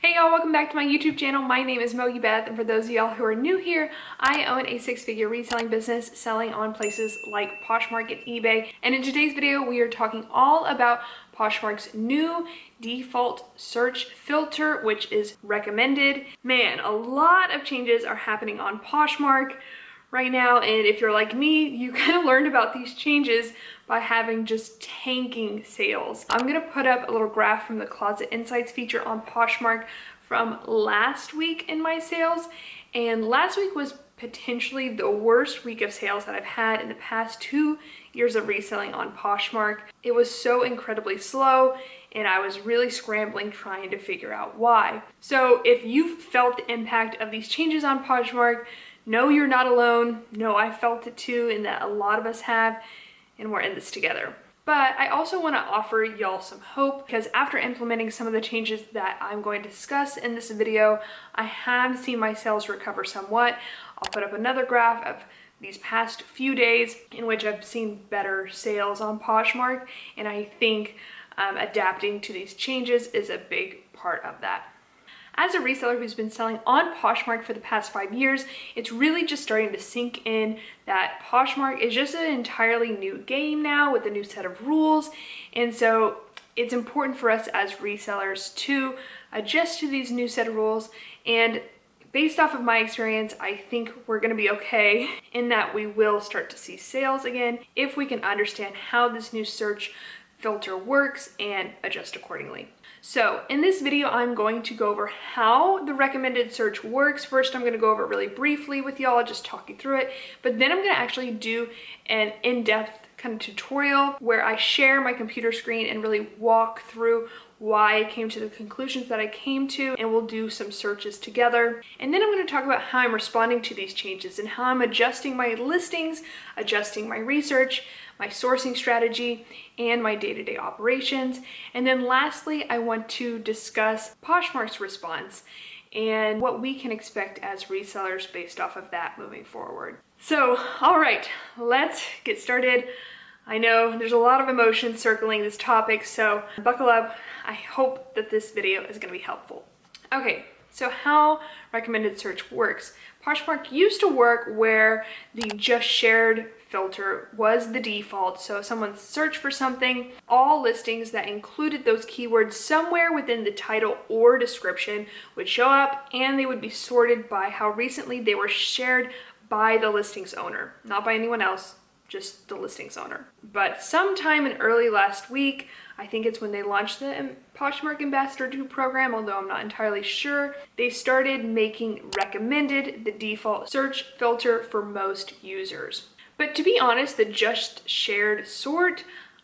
Hey y'all, welcome back to my YouTube channel. My name is MOGIBETH, and for those of y'all who are new here, I own a six-figure reselling business selling on places like Poshmark and eBay. And in today's video, we are talking all about Poshmark's new default search filter, which is recommended. Man, a lot of changes are happening on Poshmark right now, and if you're like me, you kind of learned about these changes by having just tanking sales. I'm gonna put up a little graph from the Closet Insights feature on Poshmark from last week in my sales, and last week was potentially the worst week of sales that I've had in the past 2 years of reselling on Poshmark. It was so incredibly slow, and I was really scrambling trying to figure out why. So if you've felt the impact of these changes on Poshmark, no, you're not alone. No, I felt it too, and that a lot of us have, and we're in this together. But I also want to offer y'all some hope, because after implementing some of the changes that I'm going to discuss in this video, I have seen my sales recover somewhat. I'll put up another graph of these past few days in which I've seen better sales on Poshmark, and I think adapting to these changes is a big part of that. As a reseller who's been selling on Poshmark for the past 5 years, it's really just starting to sink in that Poshmark is just an entirely new game now with a new set of rules. And so it's important for us as resellers to adjust to these new set of rules. And based off of my experience, I think we're gonna be okay in that we will start to see sales again if we can understand how this new search filter works and adjust accordingly. So in this video, I'm going to go over how the recommended search works. First, I'm going to go over it really briefly with y'all, just talk you through it, but then I'm going to actually do an in-depth kind of tutorial where I share my computer screen and really walk through why I came to the conclusions that I came to, and we'll do some searches together. And then I'm going to talk about how I'm responding to these changes and how I'm adjusting my listings, adjusting my research, my sourcing strategy, and my day-to-day operations. And then lastly, I want to discuss Poshmark's response and what we can expect as resellers based off of that moving forward. So, all right, let's get started. I know there's a lot of emotion circling this topic, so buckle up. I hope that this video is going to be helpful. Okay, so how recommended search works. Poshmark used to work where the just shared filter was the default. So if someone searched for something, all listings that included those keywords somewhere within the title or description would show up, and they would be sorted by how recently they were shared by the listings owner, not by anyone else, just the listings owner. But sometime in early last week, I think it's when they launched the Poshmark Ambassador 2 program, although I'm not entirely sure, they started making recommended the default search filter for most users. But to be honest, the just shared sort,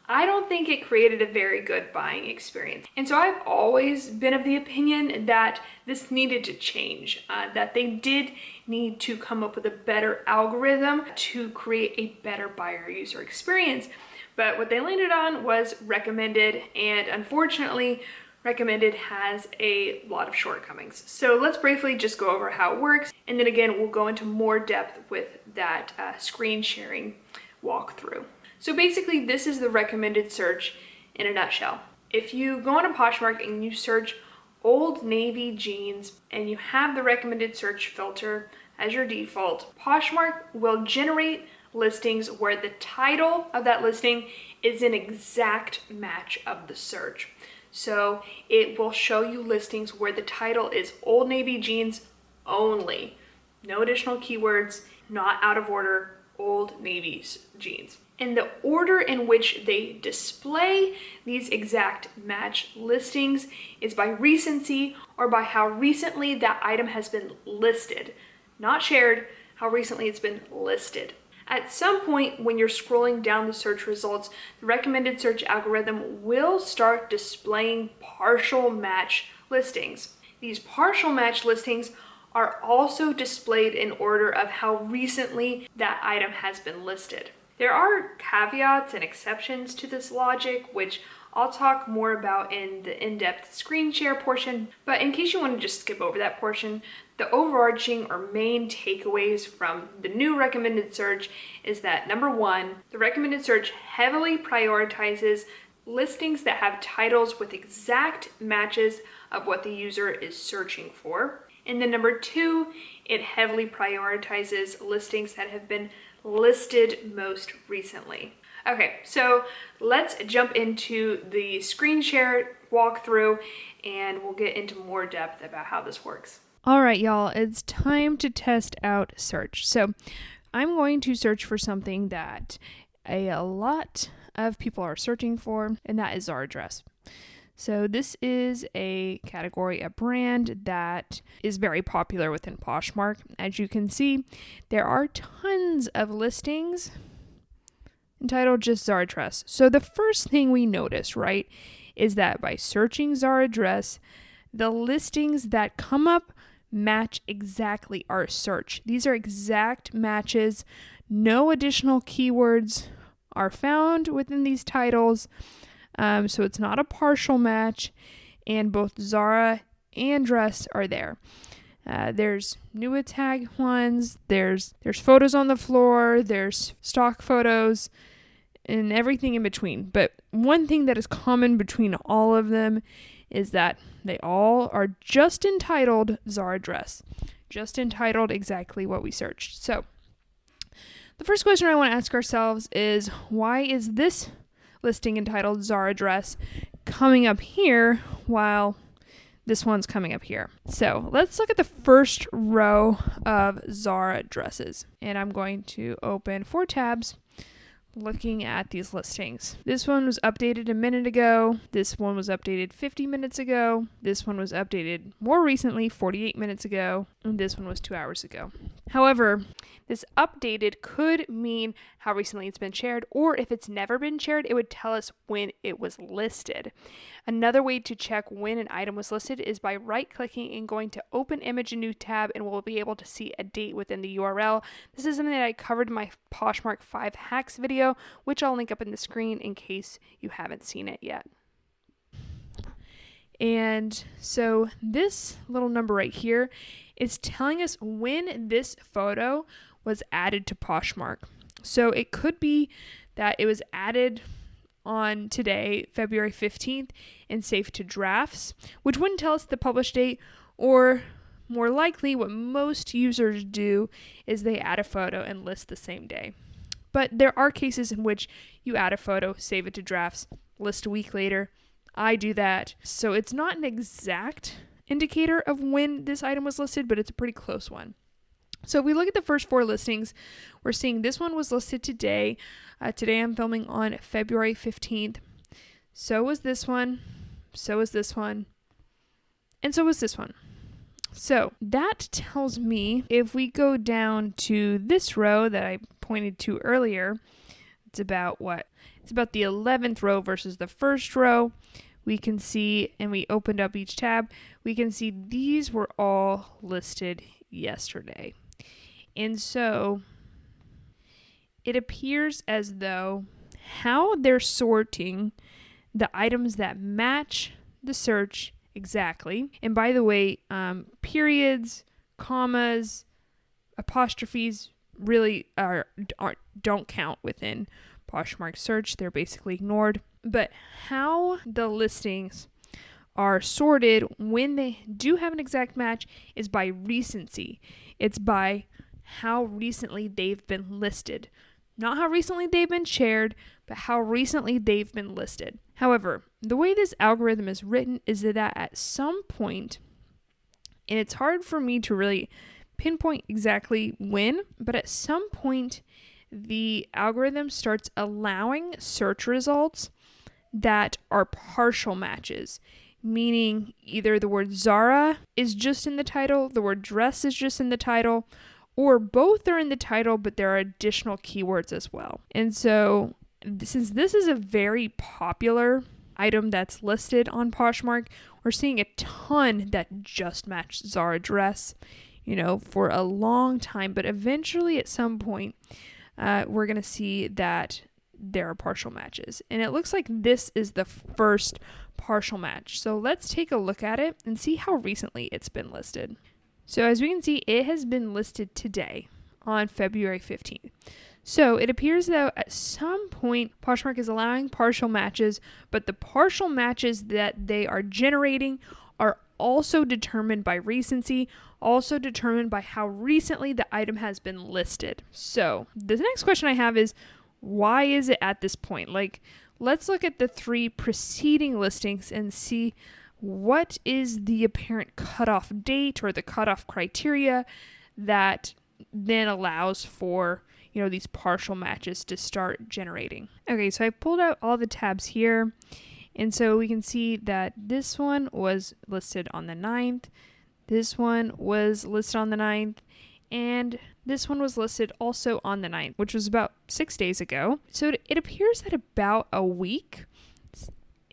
I don't think it created a very good buying experience. And so I've always been of the opinion that this needed to change, that they did need to come up with a better algorithm to create a better buyer user experience. But what they landed on was recommended, and unfortunately, recommended has a lot of shortcomings. So let's briefly just go over how it works, and then again, we'll go into more depth with that screen sharing walkthrough. So basically, this is the recommended search in a nutshell. If you go on a Poshmark and you search Old Navy jeans and you have the recommended search filter as your default, Poshmark will generate listings where the title of that listing is an exact match of the search. So it will show you listings where the title is Old Navy jeans only, no additional keywords, not out of order, Old Navy jeans. And the order in which they display these exact match listings is by recency, or by how recently that item has been listed, not shared, how recently it's been listed. At some point when you're scrolling down the search results, the recommended search algorithm will start displaying partial match listings. These partial match listings are also displayed in order of how recently that item has been listed. There are caveats and exceptions to this logic, which I'll talk more about in the in-depth screen share portion, but in case you want to just skip over that portion, the overarching or main takeaways from the new recommended search is that number one, the recommended search heavily prioritizes listings that have titles with exact matches of what the user is searching for. And then number 2, it heavily prioritizes listings that have been listed most recently. Okay, so let's jump into the screen share walkthrough and we'll get into more depth about how this works. All right, y'all, it's time to test out search. So I'm going to search for something that a lot of people are searching for, and that is Zara dress. So this is a category, a brand that is very popular within Poshmark. As you can see, there are tons of listings entitled just Zara dress. So the first thing we notice, right, is that by searching Zara dress, the listings that come up match exactly our search. These are exact matches. No additional keywords are found within these titles. So it's not a partial match, and both Zara and dress are there. There's new tag ones, there's photos on the floor, there's stock photos, and everything in between. But one thing that is common between all of them is that they all are just entitled Zara dress, just entitled exactly what we searched. So the first question I want to ask ourselves is, why is this listing entitled Zara dress coming up here while this one's coming up here? So let's look at the first row of Zara dresses, and I'm going to open 4 tabs looking at these listings. This one was updated a minute ago. This one was updated 50 minutes ago. This one was updated more recently, 48 minutes ago. And this one was 2 hours ago. However, this updated could mean how recently it's been shared, or if it's never been shared, it would tell us when it was listed. Another way to check when an item was listed is by right-clicking and going to Open Image in New Tab, and we'll be able to see a date within the URL. This is something that I covered in my Poshmark 5 hacks video, which I'll link up in the screen in case you haven't seen it yet. And so this little number right here is telling us when this photo was added to Poshmark. So it could be that it was added on today, February 15th, and saved to drafts, which wouldn't tell us the publish date, or more likely what most users do is they add a photo and list the same day. But there are cases in which you add a photo, save it to drafts, list a week later. I do that. So it's not an exact indicator of when this item was listed, but it's a pretty close one. So if we look at the first 4 listings, we're seeing this one was listed today. Today I'm filming on February 15th. So was this one. So was this one. And so was this one. So that tells me if we go down to this row that I pointed to earlier, it's about what? It's about the 11th row versus the first row. We can see, and we opened up each tab, we can see these were all listed yesterday. And so it appears as though how they're sorting the items that match the search exactly. And by the way, periods, commas, apostrophes really don't count within Poshmark search. They're basically ignored. But how the listings are sorted when they do have an exact match is by recency. It's by how recently they've been listed. Not how recently they've been shared, but how recently they've been listed. However, the way this algorithm is written is that at some point, and it's hard for me to really pinpoint exactly when, but at some point, the algorithm starts allowing search results that are partial matches, meaning either the word Zara is just in the title, the word dress is just in the title, or both are in the title, but there are additional keywords as well. And so since this is a very popular item that's listed on Poshmark, we're seeing a ton that just match Zara dress, for a long time. But eventually at some point, we're going to see that there are partial matches. And it looks like this is the first partial match. So let's take a look at it and see how recently it's been listed. So as we can see, it has been listed today on February 15th. So it appears though at some point Poshmark is allowing partial matches, but the partial matches that they are generating are also determined by recency, also determined by how recently the item has been listed. So the next question I have is, why is it at this point? Like, let's look at the 3 preceding listings and see what is the apparent cutoff date or the cutoff criteria that then allows for, you know, these partial matches to start generating. Okay, so I pulled out all the tabs here. And so we can see that this one was listed on the 9th. This one was listed on the 9th. And this one was listed also on the 9th, which was about 6 days ago. So it appears that about a week,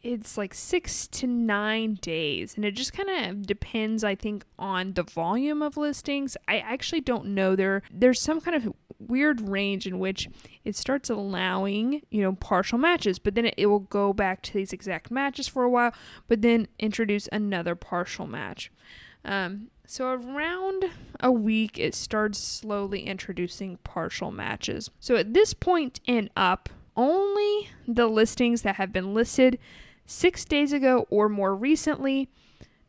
it's like 6 to 9 days. And it just kind of depends, I think, on the volume of listings. I actually don't know. There's some kind of weird range in which it starts allowing, you know, partial matches, but then it will go back to these exact matches for a while, but then introduce another partial match. So around a week, it starts slowly introducing partial matches. So at this point and up, only the listings that have been listed 6 days ago or more recently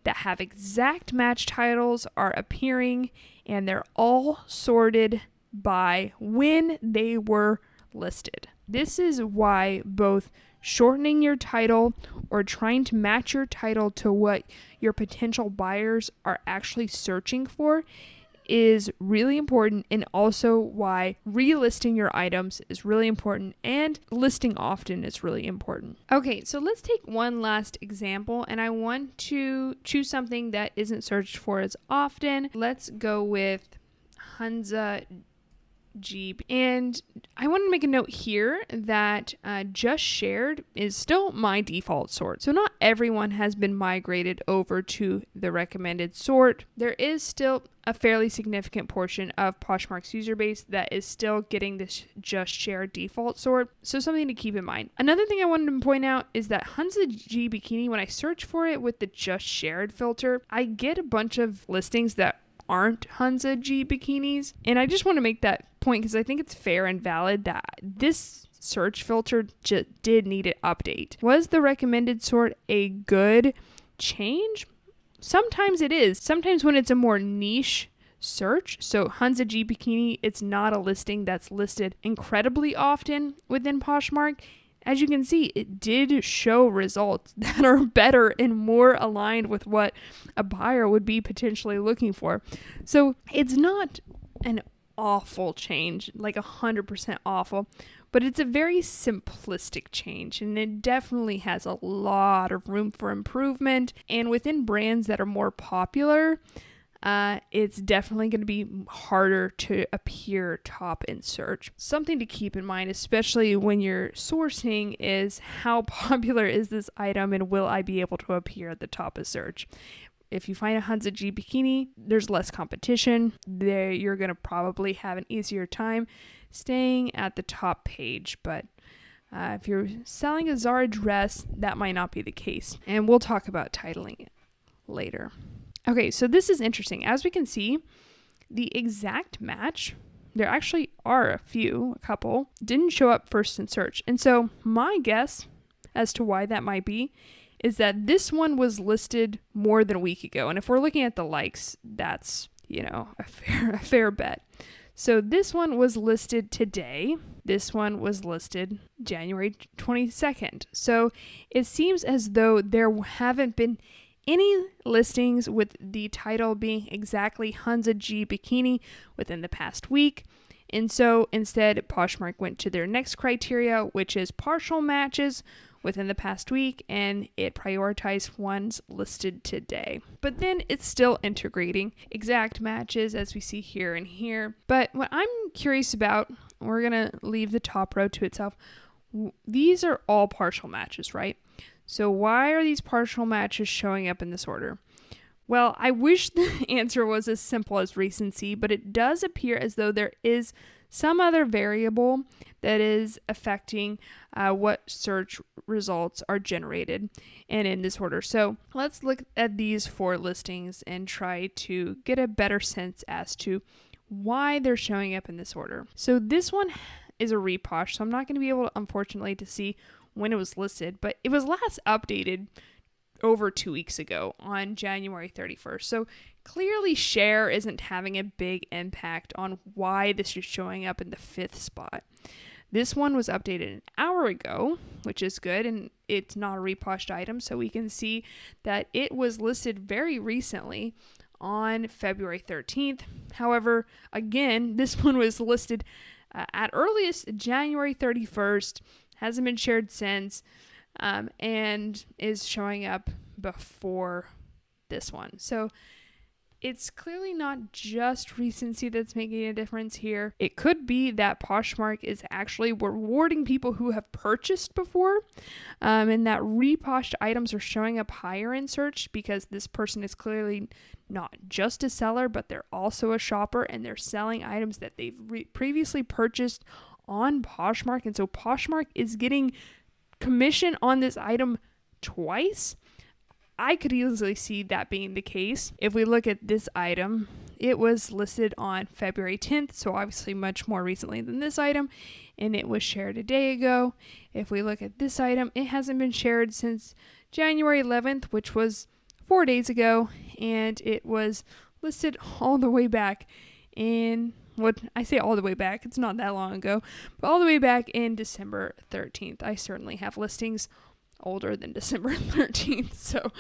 that have exact match titles are appearing, and they're all sorted by when they were listed. This is why both shortening your title or trying to match your title to what your potential buyers are actually searching for is really important, and also why relisting your items is really important and listing often is really important. Okay, so let's take one last example, and I want to choose something that isn't searched for as often. Let's go with Hunza Jeep. And I want to make a note here that just shared is still my default sort. So not everyone has been migrated over to the recommended sort. There is still a fairly significant portion of Poshmark's user base that is still getting this just share default sort. So something to keep in mind. Another thing I wanted to point out is that Hunza G Bikini, when I search for it with the just shared filter, I get a bunch of listings that aren't Hunza G bikinis. And I just want to make that point because I think it's fair and valid that this search filter did need an update. Was the recommended sort a good change? Sometimes it is. Sometimes when it's a more niche search, so Hunza G bikini, it's not a listing that's listed incredibly often within Poshmark. As you can see, it did show results that are better and more aligned with what a buyer would be potentially looking for. So it's not an awful change, like 100% awful, but it's a very simplistic change, and it definitely has a lot of room for improvement. And within brands that are more popular, it's definitely going to be harder to appear top in search. Something to keep in mind, especially when you're sourcing, is how popular is this item and will I be able to appear at the top of search? If you find a Hunza G bikini, there's less competition. There, you're going to probably have an easier time staying at the top page. But if you're selling a Zara dress, that might not be the case. And we'll talk about titling later. Okay, so this is interesting. As we can see, the exact match, there actually are a couple, didn't show up first in search. And so my guess as to why that might be is that this one was listed more than a week ago. And if we're looking at the likes, that's, you know, a fair bet. So this one was listed today. This one was listed January 22nd. So it seems as though there haven't been any listings with the title being exactly Hunza G bikini within the past week. And so instead, Poshmark went to their next criteria, which is partial matches within the past week, and it prioritized ones listed today. But then it's still integrating exact matches as we see here and here. But what I'm curious about, we're going to leave the top row to itself. These are all partial matches, right? So why are these partial matches showing up in this order? Well, I wish the answer was as simple as recency, but it does appear as though there is some other variable that is affecting what search results are generated and in this order. So let's look at these 4 listings and try to get a better sense as to why they're showing up in this order. So this one is a reposh, so I'm not going to be able to, unfortunately, to see when it was listed, but it was last updated over 2 weeks ago on January 31st. So clearly share isn't having a big impact on why this is showing up in the 5th spot. This one was updated an hour ago, which is good, and it's not a reposhed item, so we can see that it was listed very recently on February 13th. However, again, this one was listed at earliest January 31st, hasn't been shared since, and is showing up before this one. So it's clearly not just recency that's making a difference here. It could be that Poshmark is actually rewarding people who have purchased before, and that reposhed items are showing up higher in search because this person is clearly not just a seller, but they're also a shopper, and they're selling items that they've previously purchased on Poshmark. And so Poshmark is getting commission on this item twice. I could easily see that being the case. If we look at this item, it was listed on February 10th, so obviously much more recently than this item, and it was shared a day ago. If we look at this item, it hasn't been shared since January 11th, which was 4 days ago, and it was listed all the way back in, what I say all the way back, it's not that long ago, but all the way back in December 13th. I certainly have listings older than December 13th, so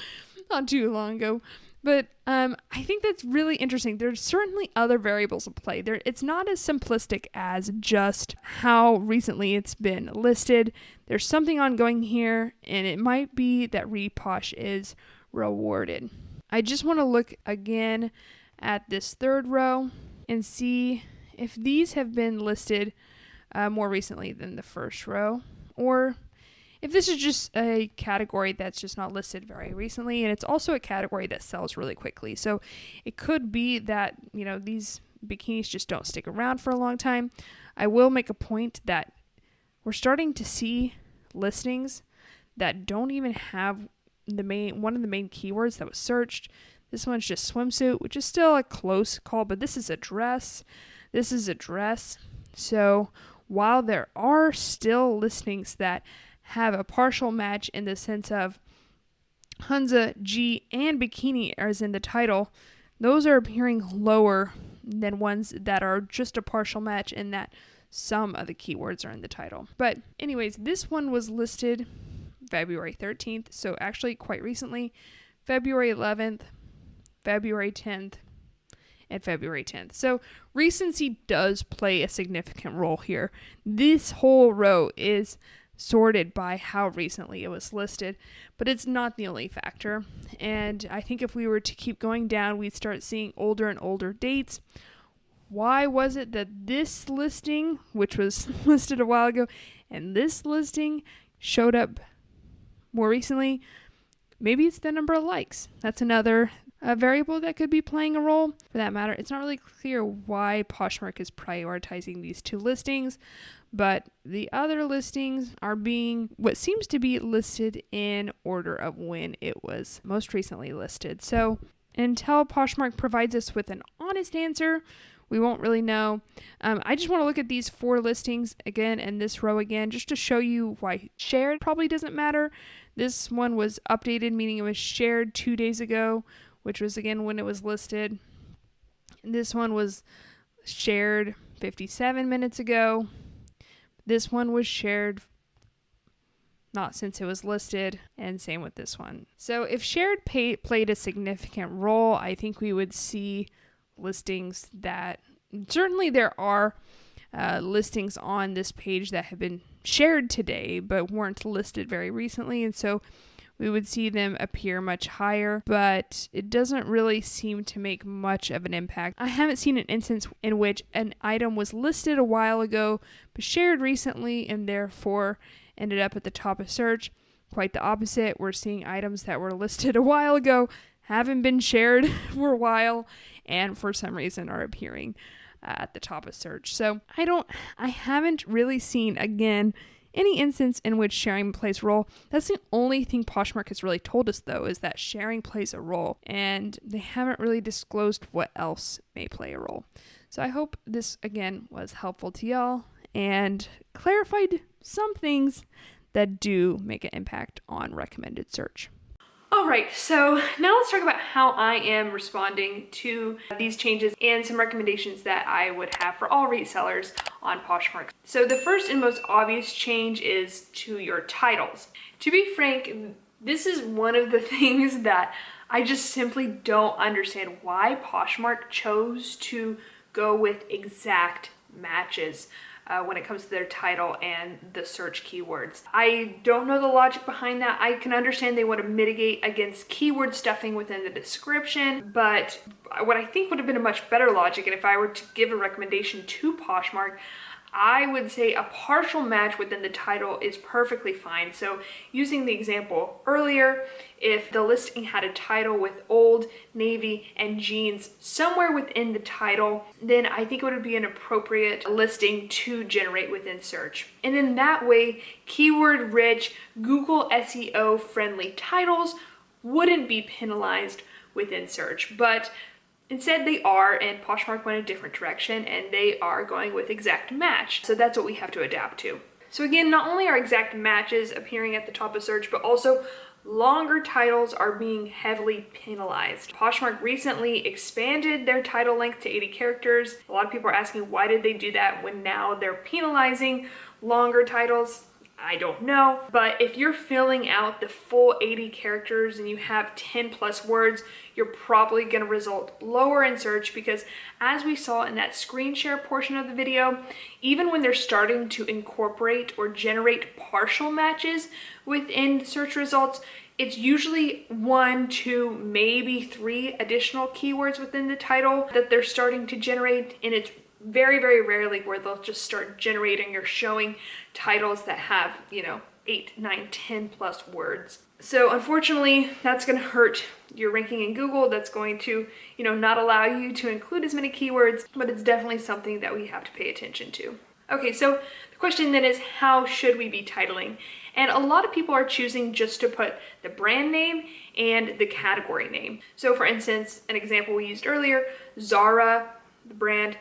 not too long ago. But I think that's really interesting. There's certainly other variables at play. It's not as simplistic as just how recently it's been listed. There's something ongoing here, and it might be that reposh is rewarded. I just want to look again at this third row and see if these have been listed more recently than the first row, or if this is just a category that's just not listed very recently, and it's also a category that sells really quickly. So it could be that, these bikinis just don't stick around for a long time. I will make a point that we're starting to see listings that don't even have one of the main keywords that was searched. This one's just swimsuit, which is still a close call, but this is a dress. This is a dress. So while there are still listings that have a partial match in the sense of Hunza, G, and bikini as in the title, those are appearing lower than ones that are just a partial match in that some of the keywords are in the title. But anyways, this one was listed February 13th, so actually quite recently, February 11th, February 10th, and February 10th. So recency does play a significant role here. This whole row is sorted by how recently it was listed, but it's not the only factor. And I think if we were to keep going down, we'd start seeing older and older dates. Why was it that this listing, which was listed a while ago, and this listing showed up more recently? Maybe it's the number of likes. That's another variable that could be playing a role. For that matter, it's not really clear why Poshmark is prioritizing these two listings, but the other listings are being what seems to be listed in order of when it was most recently listed. So until Poshmark provides us with an honest answer, we won't really know. I just want to look at these 4 listings again and this row again just to show you why shared probably doesn't matter. This one was updated, meaning it was shared 2 days ago, which was again when it was listed. And this one was shared 57 minutes ago. This one was shared not since it was listed, and same with this one. So if shared played a significant role, I think we would see listings that certainly there are listings on this page that have been shared today but weren't listed very recently, and so we would see them appear much higher, but it doesn't really seem to make much of an impact. I haven't seen an instance in which an item was listed a while ago but shared recently and therefore ended up at the top of search. Quite the opposite. We're seeing items that were listed a while ago, haven't been shared for a while, and for some reason are appearing at the top of search. So I haven't really seen, again, any instance in which sharing plays a role. That's the only thing Poshmark has really told us, though, is that sharing plays a role, and they haven't really disclosed what else may play a role. So I hope this, again, was helpful to y'all, and clarified some things that do make an impact on recommended search. All right, so now let's talk about how I am responding to these changes and some recommendations that I would have for all resellers on Poshmark. So the first and most obvious change is to your titles. To be frank, this is one of the things that I just simply don't understand why Poshmark chose to go with exact matches when it comes to their title and the search keywords. I don't know the logic behind that. I can understand they want to mitigate against keyword stuffing within the description, but what I think would have been a much better logic, and if I were to give a recommendation to Poshmark, I would say a partial match within the title is perfectly fine. So using the example earlier, if the listing had a title with old, navy, and jeans somewhere within the title, then I think it would be an appropriate listing to generate within search. And then that way, keyword rich, Google SEO friendly titles wouldn't be penalized within search. But instead they are, and Poshmark went a different direction and they are going with exact match. So that's what we have to adapt to. So again, not only are exact matches appearing at the top of search, but also longer titles are being heavily penalized. Poshmark recently expanded their title length to 80 characters. A lot of people are asking why did they do that when now they're penalizing longer titles. I don't know, but if you're filling out the full 80 characters and you have 10 plus words, you're probably going to result lower in search, because as we saw in that screen share portion of the video, even when they're starting to incorporate or generate partial matches within search results, it's usually 1, 2, maybe 3 additional keywords within the title that they're starting to generate, and it's very, very rarely where they'll just start generating or showing titles that have, 8, 9, 10 plus words. So unfortunately, that's going to hurt your ranking in Google. That's going to, not allow you to include as many keywords, but it's definitely something that we have to pay attention to. Okay, so the question then is, how should we be titling? And a lot of people are choosing just to put the brand name and the category name. So for instance, an example we used earlier, Zara, the brand,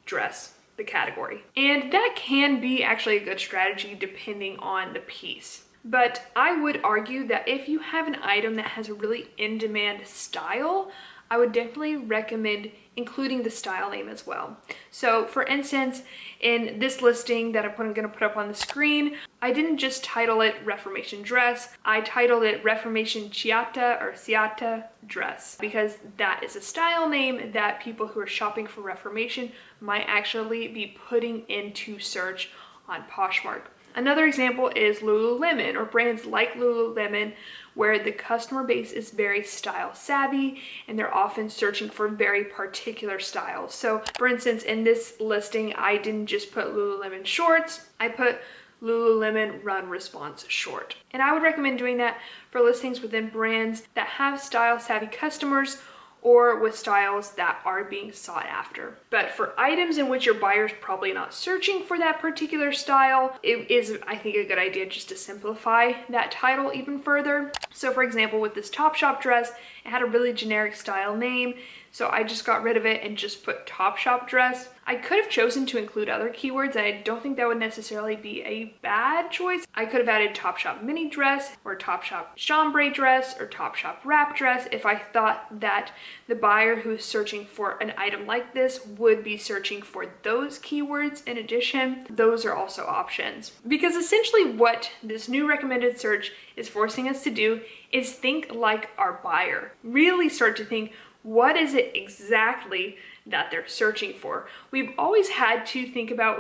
dress, the category. And that can be actually a good strategy depending on the piece. But I would argue that if you have an item that has a really in-demand style, I would definitely recommend including the style name as well. So for instance, in this listing that I'm going to put up on the screen, I didn't just title it Reformation Dress, I titled it Reformation Ciatta or Ciatta Dress, because that is a style name that people who are shopping for Reformation might actually be putting into search on Poshmark. Another example is Lululemon, or brands like Lululemon, where the customer base is very style savvy and they're often searching for very particular styles. So for instance, in this listing, I didn't just put Lululemon shorts, I put Lululemon Run Response Short. And I would recommend doing that for listings within brands that have style savvy customers or with styles that are being sought after. But for items in which your buyer's probably not searching for that particular style, it is, I think, a good idea just to simplify that title even further. So for example, with this Topshop dress, it had a really generic style name, so I just got rid of it and just put Topshop dress. I could have chosen to include other keywords, and I don't think that would necessarily be a bad choice. I could have added Topshop mini dress or Topshop chambray dress or Topshop wrap dress if I thought that the buyer who is searching for an item like this would be searching for those keywords. In addition, those are also options. Because essentially what this new recommended search is forcing us to do is think like our buyer. Really start to think, what is it exactly that they're searching for? We've always had to think about,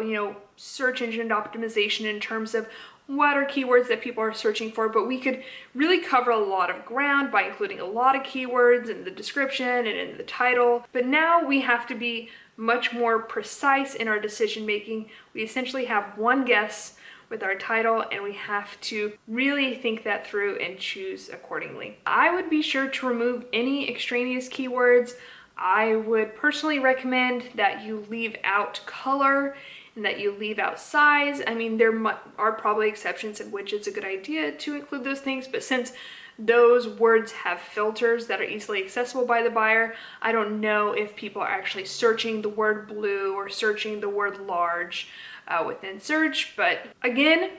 search engine optimization in terms of what are keywords that people are searching for, but we could really cover a lot of ground by including a lot of keywords in the description and in the title. But now we have to be much more precise in our decision making. We essentially have one guess with our title, and we have to really think that through and choose accordingly. I would be sure to remove any extraneous keywords. I would personally recommend that you leave out color and that you leave out size. I mean, there are probably exceptions in which it's a good idea to include those things, but since those words have filters that are easily accessible by the buyer. I don't know if people are actually searching the word blue or searching the word large within search, but again,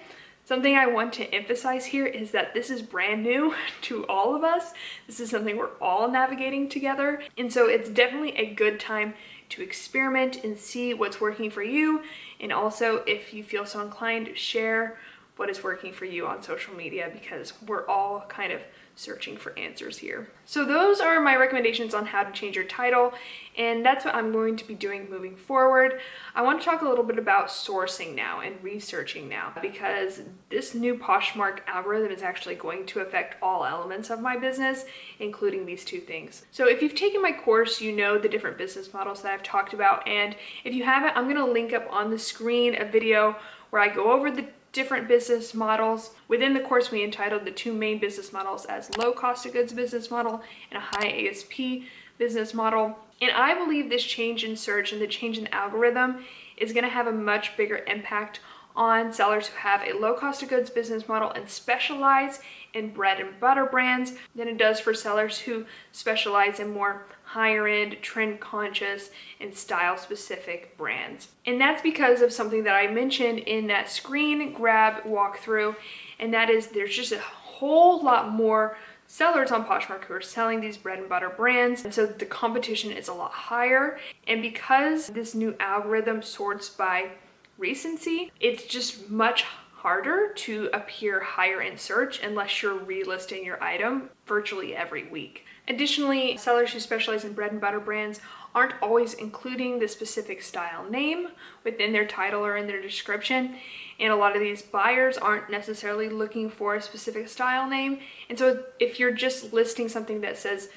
something I want to emphasize here is that this is brand new to all of us. This is something we're all navigating together. And so it's definitely a good time to experiment and see what's working for you. And also, if you feel so inclined, share what is working for you on social media, because we're all kind of searching for answers here. So those are my recommendations on how to change your title, and that's what I'm going to be doing moving forward. I want to talk a little bit about sourcing now and researching now, because this new Poshmark algorithm is actually going to affect all elements of my business, including these two things. So if you've taken my course, you know the different business models that I've talked about, and if you haven't, I'm going to link up on the screen a video where I go over the different business models. Within the course, we entitled the two main business models as low cost of goods business model and a high ASP business model. And I believe this change in search and the change in algorithm is going to have a much bigger impact on sellers who have a low cost of goods business model and specialize in bread and butter brands than it does for sellers who specialize in more higher end, trend conscious, and style specific brands. And that's because of something that I mentioned in that screen grab walkthrough, and that is there's just a whole lot more sellers on Poshmark who are selling these bread and butter brands, and so the competition is a lot higher. And because this new algorithm sorts by recency, it's just much harder to appear higher in search unless you're relisting your item virtually every week. Additionally, sellers who specialize in bread and butter brands aren't always including the specific style name within their title or in their description, and a lot of these buyers aren't necessarily looking for a specific style name. And so if you're just listing something that says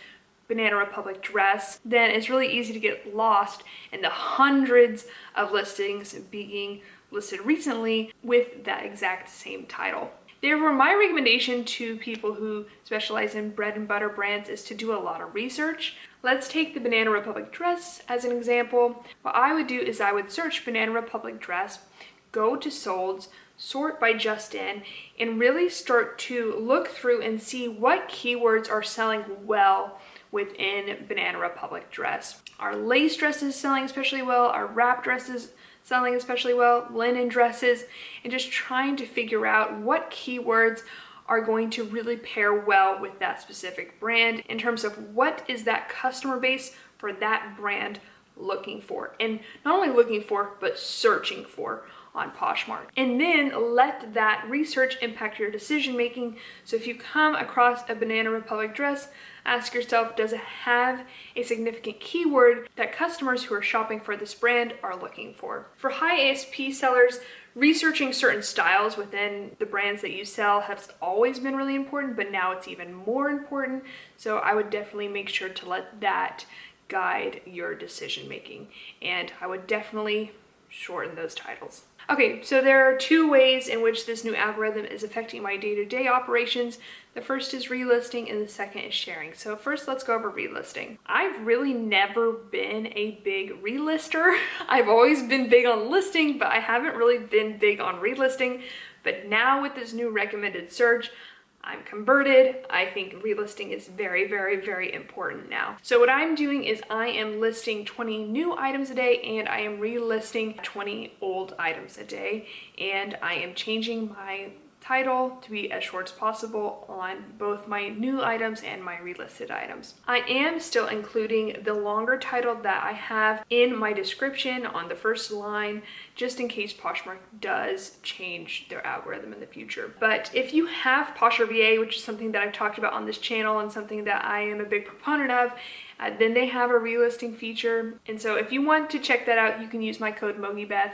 Banana Republic dress, then it's really easy to get lost in the hundreds of listings being listed recently with that exact same title. Therefore, my recommendation to people who specialize in bread and butter brands is to do a lot of research. Let's take the Banana Republic dress as an example. What I would do is I would search Banana Republic dress, go to solds, sort by just in, and really start to look through and see what keywords are selling well within Banana Republic dress. Are lace dresses selling especially well? Are wrap dresses selling especially well? Linen dresses? And just trying to figure out what keywords are going to really pair well with that specific brand in terms of what is that customer base for that brand looking for, and not only looking for, but searching for on Poshmark. And then let that research impact your decision making. So if you come across a Banana Republic dress, ask yourself, does it have a significant keyword that customers who are shopping for this brand are looking for? For high ASP sellers, researching certain styles within the brands that you sell has always been really important, but now it's even more important. So I would definitely make sure to let that guide your decision making. And I would definitely shorten those titles. Okay, so there are two ways in which this new algorithm is affecting my day-to-day operations. The first is relisting and the second is sharing. So first, let's go over relisting. I've really never been a big relister. I've always been big on listing, but I haven't really been big on relisting. But now with this new recommended search, I'm converted. I think relisting is very, very, very important now. So what I'm doing is I am listing 20 new items a day and I am relisting 20 old items a day. And I am changing my title to be as short as possible on both my new items and my relisted items. I am still including the longer title that I have in my description on the first line, just in case Poshmark does change their algorithm in the future. But if you have Posher VA, which is something that I've talked about on this channel and something that I am a big proponent of, then they have a relisting feature. And so if you want to check that out, you can use my code MOGIBETH.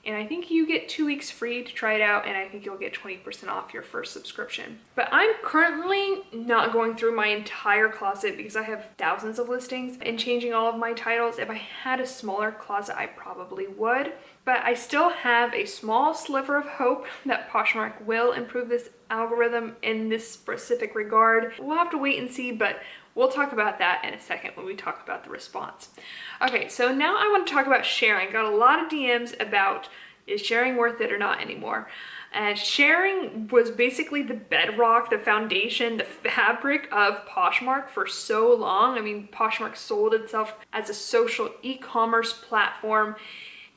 And I think you get 2 weeks free to try it out, and I think you'll get 20% off your first subscription. But I'm currently not going through my entire closet because I have thousands of listings and changing all of my titles. If I had a smaller closet, I probably would. But I still have a small sliver of hope that Poshmark will improve this algorithm in this specific regard. We'll have to wait and see, but we'll talk about that in a second when we talk about the response. Okay, so now I want to talk about sharing. Got a lot of DMs about Is sharing worth it or not anymore? And sharing was basically the bedrock, the foundation, the fabric of Poshmark for so long. I mean, Poshmark sold itself as a social e-commerce platform,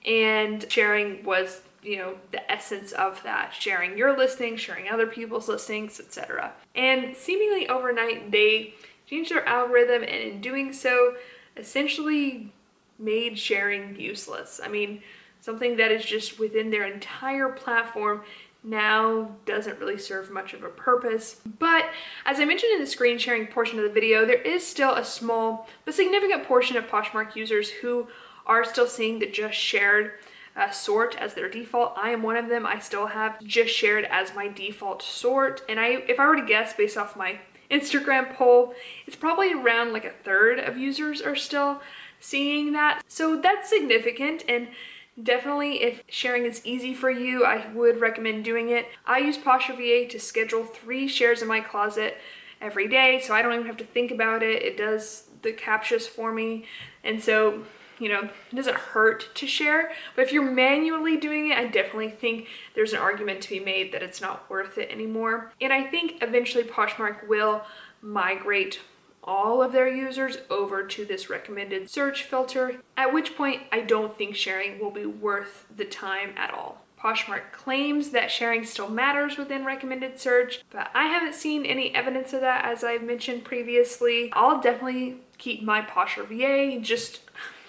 and sharing was, you know, the essence of that. Sharing your listings, sharing other people's listings, etc. And seemingly overnight, they changed their algorithm, and in doing so, essentially made sharing useless. I mean, something that is just within their entire platform now doesn't really serve much of a purpose. But as I mentioned in the screen sharing portion of the video, there is still a small but significant portion of Poshmark users who are still seeing the just shared sort as their default. I am one of them. I still have just shared as my default sort. And if I were to guess based off my Instagram poll, it's probably around like a third of users are still seeing that. So that's significant, and definitely if sharing is easy for you, I would recommend doing it. I use Poshmark to schedule 3 shares in my closet every day, so I don't even have to think about it. It does the captchas for me, and so, you know, it doesn't hurt to share. But if you're manually doing it, I definitely think there's an argument to be made that it's not worth it anymore. And I think eventually Poshmark will migrate all of their users over to this recommended search filter, at which point I don't think sharing will be worth the time at all. Poshmark claims that sharing still matters within recommended search, but I haven't seen any evidence of that, as I've mentioned previously. I'll definitely keep my Poshmark just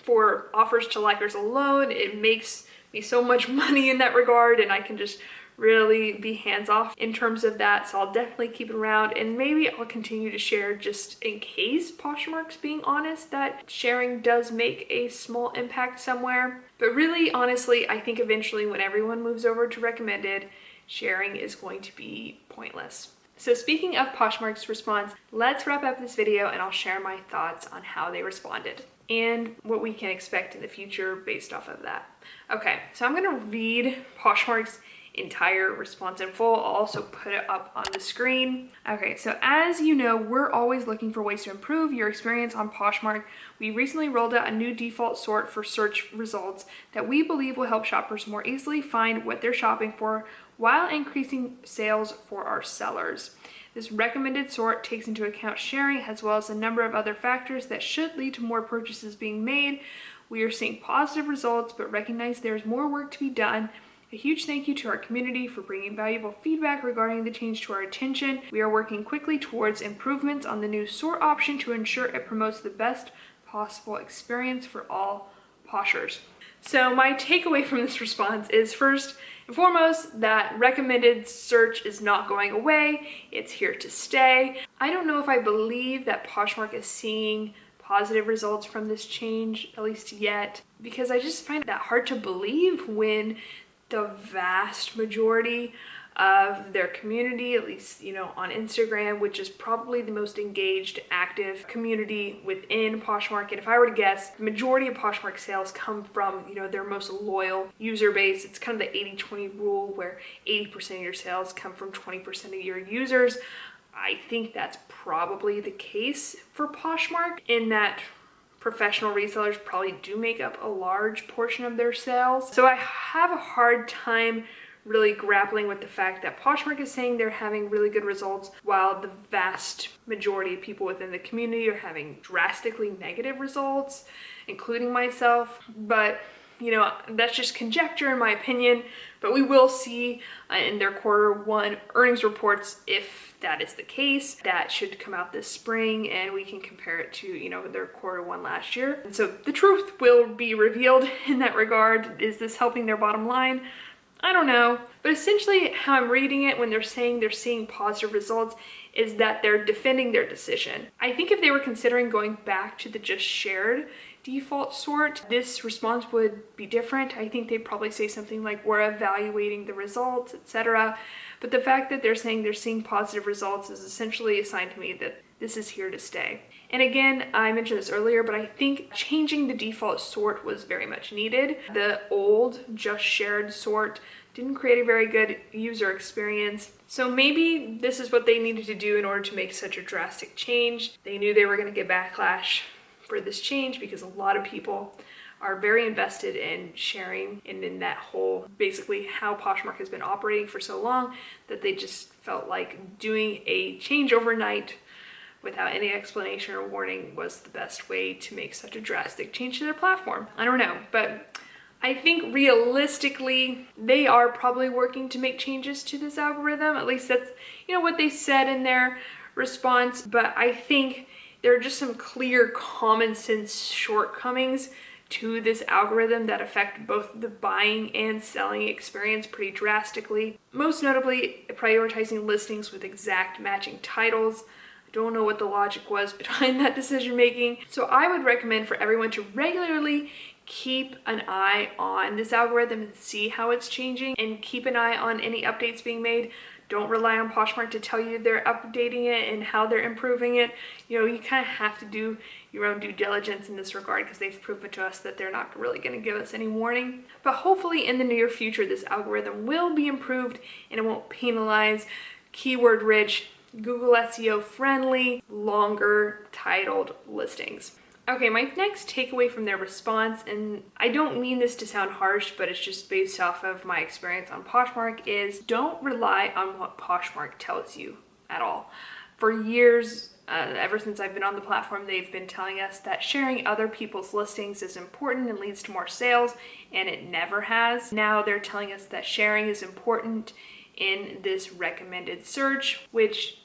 for offers to likers alone. It makes me so much money in that regard, and I can just really be hands-off in terms of that, so I'll definitely keep it around, and maybe I'll continue to share just in case Poshmark's being honest that sharing does make a small impact somewhere. But really, honestly, I think eventually when everyone moves over to recommended, sharing is going to be pointless. So speaking of Poshmark's response, let's wrap up this video and I'll share my thoughts on how they responded and what we can expect in the future based off of that. Okay, so I'm gonna read Poshmark's entire response in full. I'll also put it up on the screen. Okay, so as you know, we're always looking for ways to improve your experience on Poshmark. We recently rolled out a new default sort for search results that we believe will help shoppers more easily find what they're shopping for while increasing sales for our sellers. This recommended sort takes into account sharing as well as a number of other factors that should lead to more purchases being made. We are seeing positive results, but recognize there's more work to be done. A huge thank you to our community for bringing valuable feedback regarding the change to our attention. We are working quickly towards improvements on the new sort option to ensure it promotes the best possible experience for all Poshers. So my takeaway from this response is, first and foremost, that recommended search is not going away. It's here to stay. I don't know if I believe that Poshmark is seeing positive results from this change, at least yet, because I just find that hard to believe when the vast majority of their community, at least, you know, on Instagram, which is probably the most engaged, active community within Poshmark. And if I were to guess, the majority of Poshmark sales come from, you know, their most loyal user base. It's kind of the 80-20 rule where 80% of your sales come from 20% of your users. I think that's probably the case for Poshmark, in that professional resellers probably do make up a large portion of their sales. So I have a hard time really grappling with the fact that Poshmark is saying they're having really good results while the vast majority of people within the community are having drastically negative results, including myself. But, you know, that's just conjecture in my opinion, but we will see in their Q1 earnings reports if that is the case. That should come out this spring, and we can compare it to, you know, their Q1 last year. And so the truth will be revealed in that regard. Is this helping their bottom line? I don't know. But essentially how I'm reading it when they're saying they're seeing positive results is that they're defending their decision. I think if they were considering going back to the just shared default sort, this response would be different. I think they'd probably say something like, we're evaluating the results, etc. But the fact that they're saying they're seeing positive results is essentially a sign to me that this is here to stay. And again, I mentioned this earlier, but I think changing the default sort was very much needed. The old just shared sort didn't create a very good user experience. So maybe this is what they needed to do in order to make such a drastic change. They knew they were going to get backlash for this change because a lot of people are very invested in sharing and in that whole, basically how Poshmark has been operating for so long, that they just felt like doing a change overnight without any explanation or warning was the best way to make such a drastic change to their platform. I don't know, but I think realistically, they are probably working to make changes to this algorithm. At least that's, what they said in their response. But I think there are just some clear common sense shortcomings to this algorithm that affect both the buying and selling experience pretty drastically. Most notably, prioritizing listings with exact matching titles. I don't know what the logic was behind that decision making. So I would recommend for everyone to regularly keep an eye on this algorithm and see how it's changing, and keep an eye on any updates being made. Don't rely on Poshmark to tell you they're updating it and how they're improving it. You kind of have to do your own due diligence in this regard, because they've proven to us that they're not really going to give us any warning. But hopefully in the near future, this algorithm will be improved and it won't penalize keyword rich, Google SEO friendly, longer titled listings. Okay, my next takeaway from their response, and I don't mean this to sound harsh, but it's just based off of my experience on Poshmark, is don't rely on what Poshmark tells you at all. For years, ever since I've been on the platform, they've been telling us that sharing other people's listings is important and leads to more sales, and it never has. Now they're telling us that sharing is important in this recommended search, which,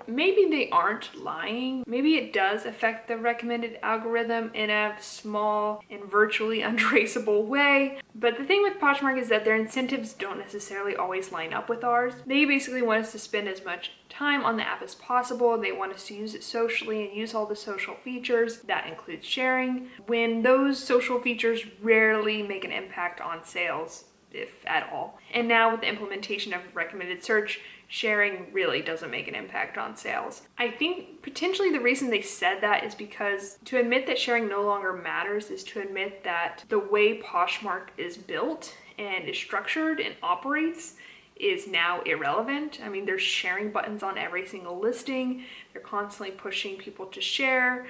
maybe they aren't lying. Maybe it does affect the recommended algorithm in a small and virtually untraceable way. But the thing with Poshmark is that their incentives don't necessarily always line up with ours. They basically want us to spend as much time on the app as possible. They want us to use it socially and use all the social features. That includes sharing, when those social features rarely make an impact on sales, if at all. And now with the implementation of recommended search, sharing really doesn't make an impact on sales. I think potentially the reason they said that is because to admit that sharing no longer matters is to admit that the way Poshmark is built and is structured and operates is now irrelevant. I mean, there's sharing buttons on every single listing. They're constantly pushing people to share.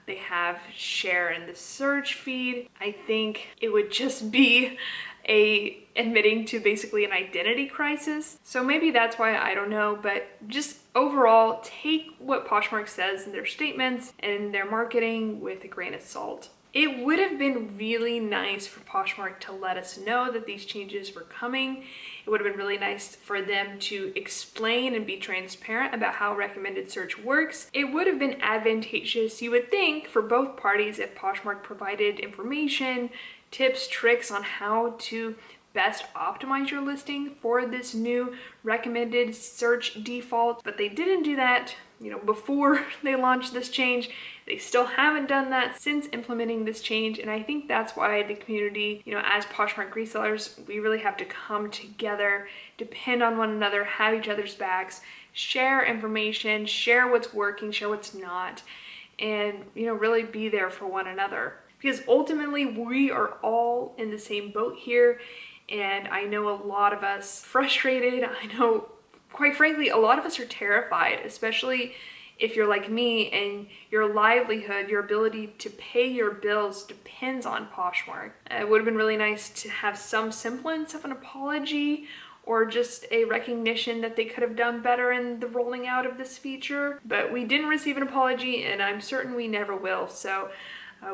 They have share in the search feed. I think it would just be admitting to basically an identity crisis. So maybe that's why, I don't know, but just overall, take what Poshmark says in their statements and their marketing with a grain of salt. It would have been really nice for Poshmark to let us know that these changes were coming. It would have been really nice for them to explain and be transparent about how recommended search works. It would have been advantageous, you would think, for both parties if Poshmark provided information, tips, tricks on how to best optimize your listing for this new recommended search default, but they didn't do that, before they launched this change. They still haven't done that since implementing this change, and I think that's why the community, as Poshmark resellers, we really have to come together, depend on one another, have each other's backs, share information, share what's working, share what's not, and really be there for one another. Because ultimately, we are all in the same boat here, and I know a lot of us frustrated. I know, quite frankly, a lot of us are terrified, especially if you're like me and your livelihood, your ability to pay your bills depends on Poshmark. It would have been really nice to have some semblance of an apology or just a recognition that they could have done better in the rolling out of this feature, but we didn't receive an apology, and I'm certain we never will. So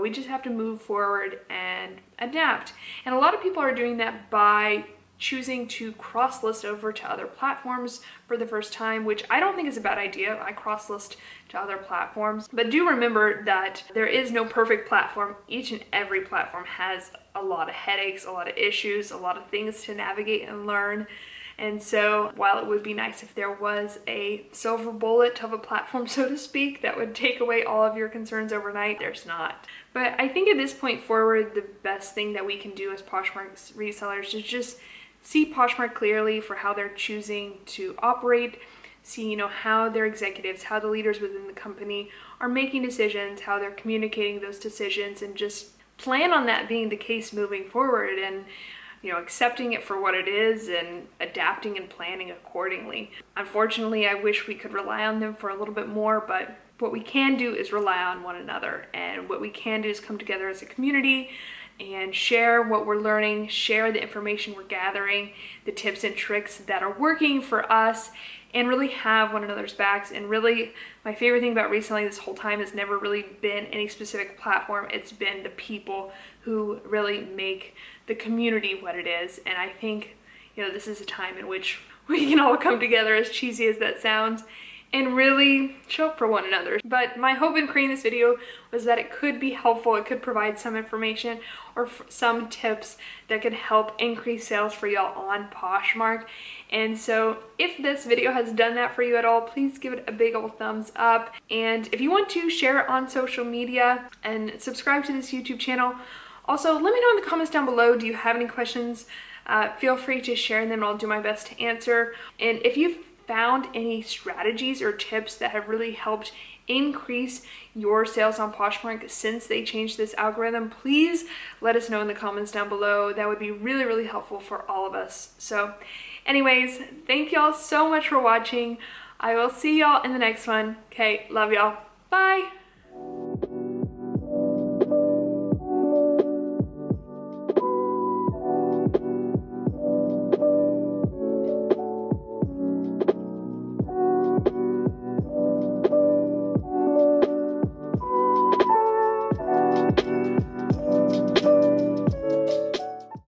we just have to move forward and adapt. And a lot of people are doing that by choosing to cross-list over to other platforms for the first time, which I don't think is a bad idea. I cross-list to other platforms, but do remember that there is no perfect platform. Each and every platform has a lot of headaches, a lot of issues, a lot of things to navigate and learn. And so while it would be nice if there was a silver bullet of a platform, so to speak, that would take away all of your concerns overnight, there's not. But I think at this point forward, the best thing that we can do as Poshmark's resellers is just see Poshmark clearly for how they're choosing to operate, see, how their executives, how the leaders within the company are making decisions, how they're communicating those decisions, and just plan on that being the case moving forward, and accepting it for what it is and adapting and planning accordingly. Unfortunately, I wish we could rely on them for a little bit more, but what we can do is rely on one another, and what we can do is come together as a community and share what we're learning, share the information we're gathering, the tips and tricks that are working for us, and really have one another's backs. And really, my favorite thing about reselling this whole time has never really been any specific platform. It's been the people who really make the community what it is. And I think, you know, this is a time in which we can all come together, as cheesy as that sounds, and really show up for one another. But my hope in creating this video was that it could be helpful. It could provide some information or some tips that could help increase sales for y'all on Poshmark. And so if this video has done that for you at all, please give it a big old thumbs up. And if you want to, share it on social media and subscribe to this YouTube channel. Also, let me know in the comments down below, do you have any questions? Feel free to share them and I'll do my best to answer. And if you've found any strategies or tips that have really helped increase your sales on Poshmark since they changed this algorithm, please let us know in the comments down below. That would be really, really helpful for all of us. So anyways, thank y'all so much for watching. I will see y'all in the next one. Okay, love y'all. Bye.